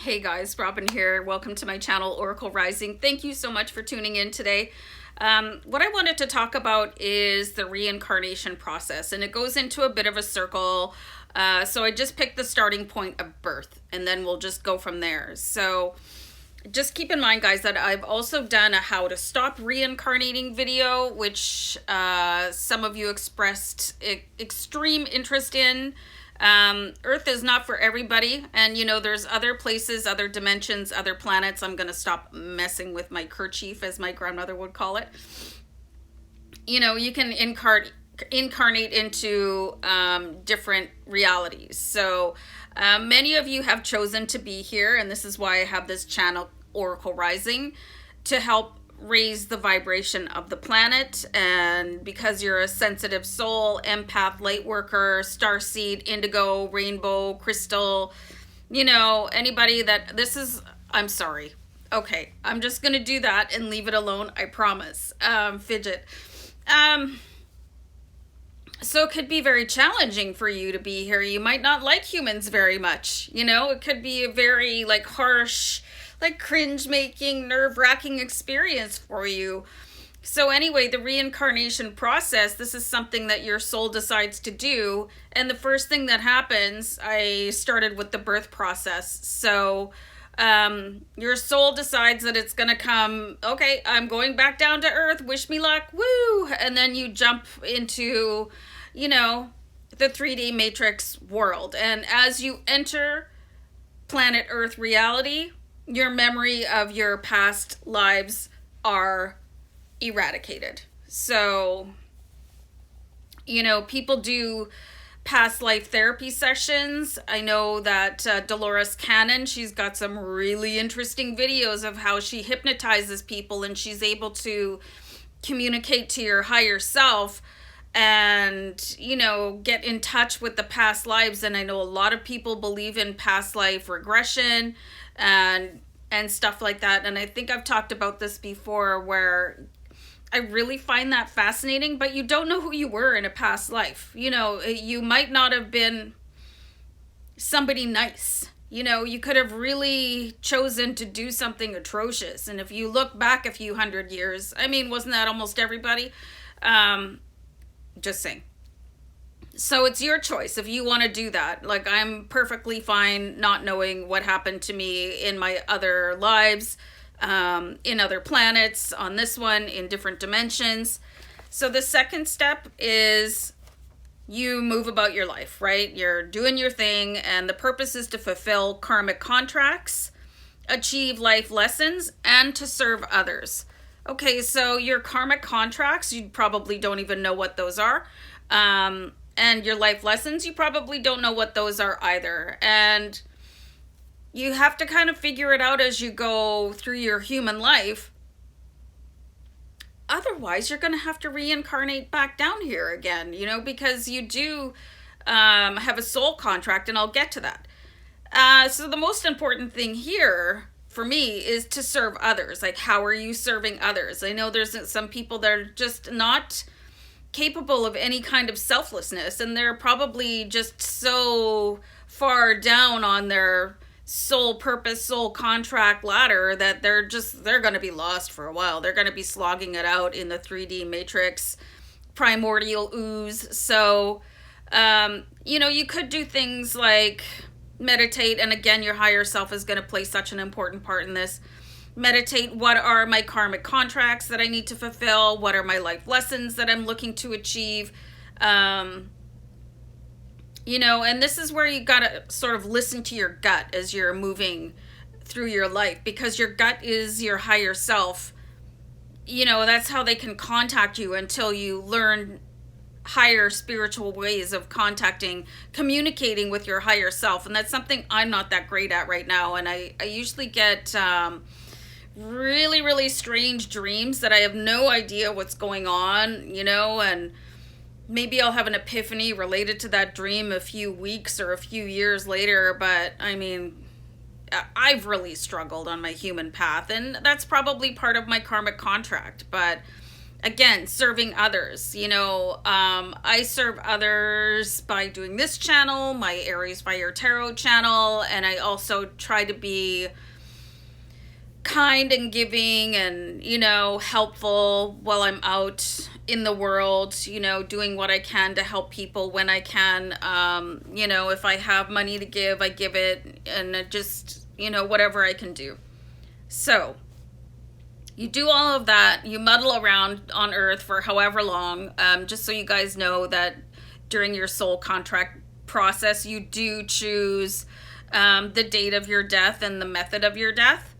Hey guys, Robin here. Welcome to my channel, Oracle Rising. Thank you so much for tuning in today. What I wanted to talk about is the reincarnation process, and it goes into a bit of a circle. So I just picked the starting point of birth, and then we'll just go from there. So just keep in mind, guys, that I've also done a how to stop reincarnating video, which some of you expressed extreme interest in. Earth is not for everybody, and there's other places, other dimensions, other planets. I'm gonna stop messing with my kerchief, as my grandmother would call it. You can incarnate into different realities. So many of you have chosen to be here, and this is why I have this channel, Oracle Rising, to help raise the vibration of the planet. And because you're a sensitive soul, empath, light worker, starseed, indigo, rainbow, crystal, anybody that I'm sorry. Okay, I'm just gonna do that and leave it alone, I promise. Fidget. So it could be very challenging for you to be here. You might not like humans very much. It could be a very harsh, cringe-making, nerve-wracking experience for you. So anyway, the reincarnation process, this is something that your soul decides to do. And the first thing that happens, I started with the birth process. So your soul decides that it's going to come, okay, I'm going back down to earth, wish me luck, woo! And then you jump into, the 3D matrix world. And as you enter planet Earth reality, your memory of your past lives are eradicated. So, people do past life therapy sessions. I know that Dolores Cannon, she's got some really interesting videos of how she hypnotizes people and she's able to communicate to your higher self and get in touch with the past lives. And I know a lot of people believe in past life regression and stuff like that. And I think I've talked about this before, where I really find that fascinating, but you don't know who you were in a past life. You might not have been somebody nice. You could have really chosen to do something atrocious. And if you look back a few hundred years, wasn't that almost everybody? Just saying. So it's your choice if you want to do that. I'm perfectly fine not knowing what happened to me in my other lives, in other planets, on this one, in different dimensions. So the second step is you move about your life, right? You're doing your thing, and the purpose is to fulfill karmic contracts, achieve life lessons, and to serve others. Okay, so your karmic contracts, you probably don't even know what those are. And your life lessons, you probably don't know what those are either. And you have to kind of figure it out as you go through your human life. Otherwise, you're going to have to reincarnate back down here again, because you do have a soul contract, and I'll get to that. So the most important thing here for me is to serve others. How are you serving others? I know there's some people that are just not capable of any kind of selflessness, and they're probably just so far down on their soul purpose, soul contract ladder that they're going to be lost for a while. They're going to be slogging it out in the 3D matrix, primordial ooze. So, you could do things like meditate, and again, your higher self is going to play such an important part in this. Meditate, what are my karmic contracts that I need to fulfill? What are my life lessons that I'm looking to achieve? And this is where you got to sort of listen to your gut as you're moving through your life, because your gut is your higher self. That's how they can contact you until you learn higher spiritual ways of communicating with your higher self. And that's something I'm not that great at right now. And I usually get really, really strange dreams that I have no idea what's going on, and maybe I'll have an epiphany related to that dream a few weeks or a few years later. But I've really struggled on my human path, and that's probably part of my karmic contract. But again, serving others. I serve others by doing this channel, my Aries Fire Tarot channel, and I also try to be kind and giving and, helpful while I'm out in the world, doing what I can to help people when I can. If I have money to give, I give it, and just, whatever I can do. So, you do all of that, you muddle around on Earth for however long, just so you guys know that during your soul contract process, you do choose the date of your death and the method of your death.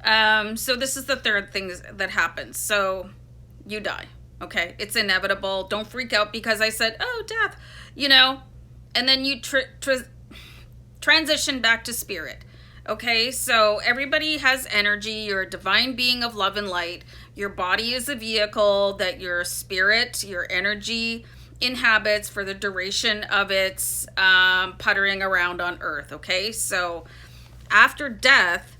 So this is the third thing that happens. So you die, okay? It's inevitable. Don't freak out because I said, oh, death, and then you transition back to spirit. Okay, so everybody has energy. You're a divine being of love and light. Your body is a vehicle that your spirit, your energy inhabits for the duration of its puttering around on Earth. Okay, so after death,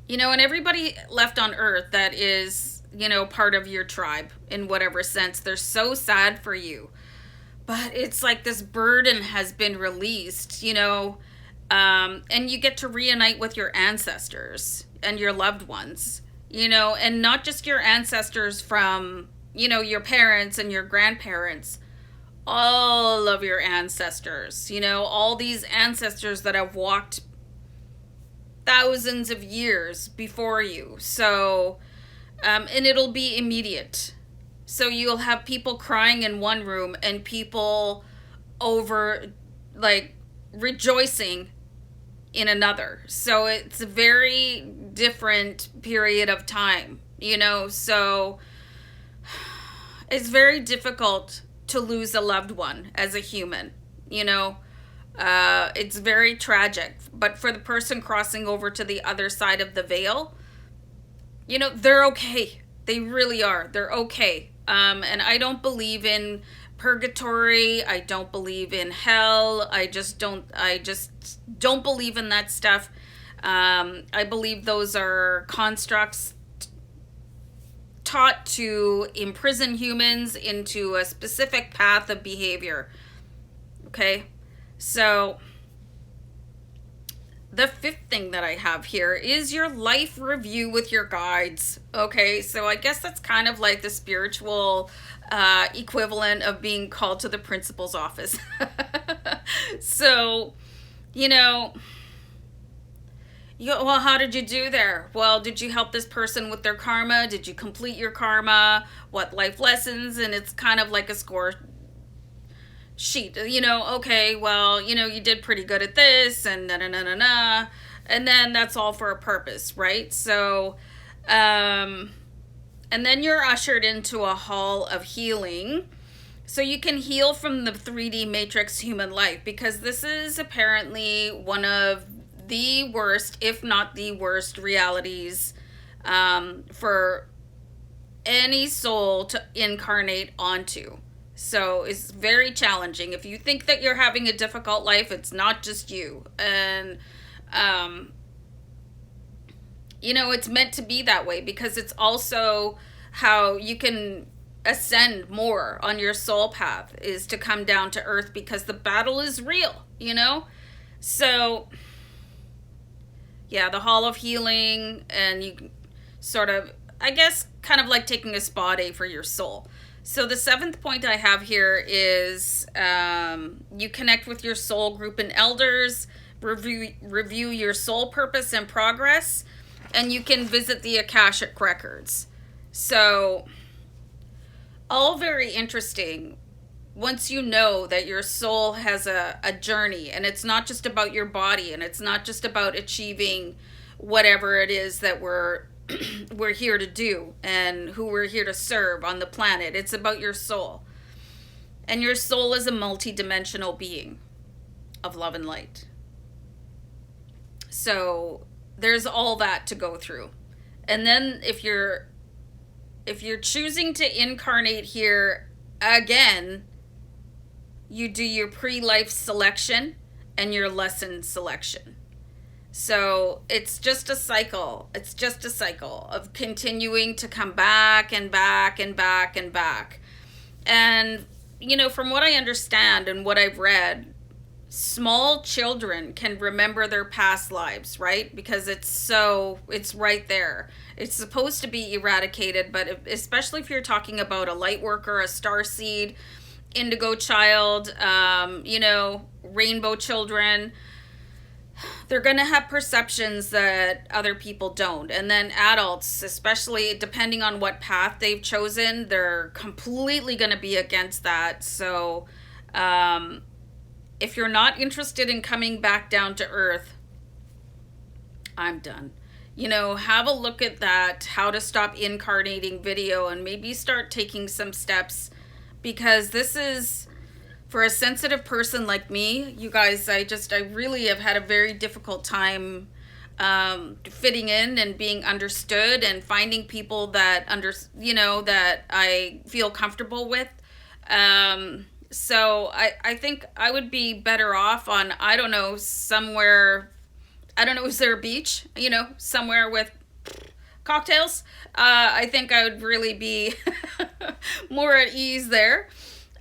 and everybody left on Earth that is, part of your tribe in whatever sense, they're so sad for you. But it's like this burden has been released, and you get to reunite with your ancestors and your loved ones, and not just your ancestors from, your parents and your grandparents, all of your ancestors, all these ancestors that have walked thousands of years before you. So, and it'll be immediate. So you'll have people crying in one room and people over, like, rejoicing in another. So it's a very different period of time, so it's very difficult to lose a loved one as a human, it's very tragic. But for the person crossing over to the other side of the veil, they're okay. They really are. They're okay. And I don't believe in purgatory. I don't believe in hell. I just don't believe in that stuff. I believe those are constructs taught to imprison humans into a specific path of behavior. Okay? So the fifth thing that I have here is your life review with your guides. Okay, so I guess that's kind of like the spiritual equivalent of being called to the principal's office. So, well, how did you do there? Well, did you help this person with their karma? Did you complete your karma? What life lessons? And it's kind of like a score sheet, okay, well, you did pretty good at this, and and then that's all for a purpose, right? So, and then you're ushered into a hall of healing, so you can heal from the 3D matrix human life, because this is apparently one of the worst, if not the worst, realities for any soul to incarnate onto. So it's very challenging. If you think that you're having a difficult life, it's not just you. And, it's meant to be that way, because it's also how you can ascend more on your soul path, is to come down to Earth, because the battle is real, So, yeah, the Hall of Healing, and you sort of, I guess, kind of like taking a spa day for your soul. So the seventh point I have here is you connect with your soul group and elders, review your soul purpose and progress, and you can visit the Akashic records. So, all very interesting. Once you know that your soul has a journey, and it's not just about your body, and it's not just about achieving whatever it is that we're here to do and who we're here to serve on the planet. It's about your soul. And your soul is a multi-dimensional being of love and light. So there's all that to go through. And then if you're choosing to incarnate here again, you do your pre-life selection and your lesson selection. So it's just a cycle. It's just a cycle of continuing to come back and back and back and back. And, from what I understand and what I've read, small children can remember their past lives, right? Because it's right there. It's supposed to be eradicated, but especially if you're talking about a light worker, a star seed, indigo child, rainbow children, they're going to have perceptions that other people don't. And then adults, especially depending on what path they've chosen, they're completely going to be against that. So, if you're not interested in coming back down to earth, I'm done. Have a look at that How to Stop Incarnating video and maybe start taking some steps, because this is, for a sensitive person like me, you guys, I really have had a very difficult time fitting in and being understood and finding people that that I feel comfortable with. So I think I would be better off on, I don't know, somewhere, I don't know, is there a beach, somewhere with cocktails? I think I would really be more at ease there.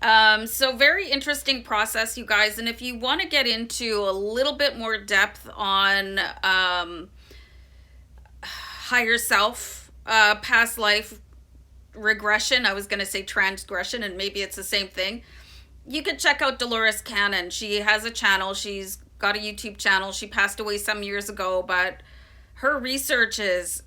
So very interesting process, you guys. And if you want to get into a little bit more depth on higher self, past life regression, I was going to say transgression, and maybe it's the same thing. You could check out Dolores Cannon. She has a channel. She's got a YouTube channel. She passed away some years ago, but her research is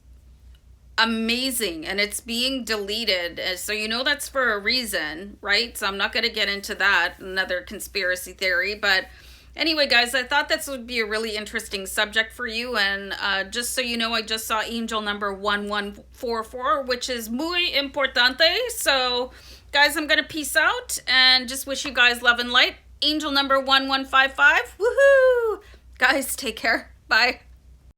amazing, and it's being deleted. So that's for a reason, right? So I'm not going to get into that, another conspiracy theory. But anyway, guys, I thought this would be a really interesting subject for you. And just so you know, I just saw angel number 1144, which is muy importante. So guys, I'm going to peace out and just wish you guys love and light. Angel number 1155. Woohoo! Guys, take care. Bye.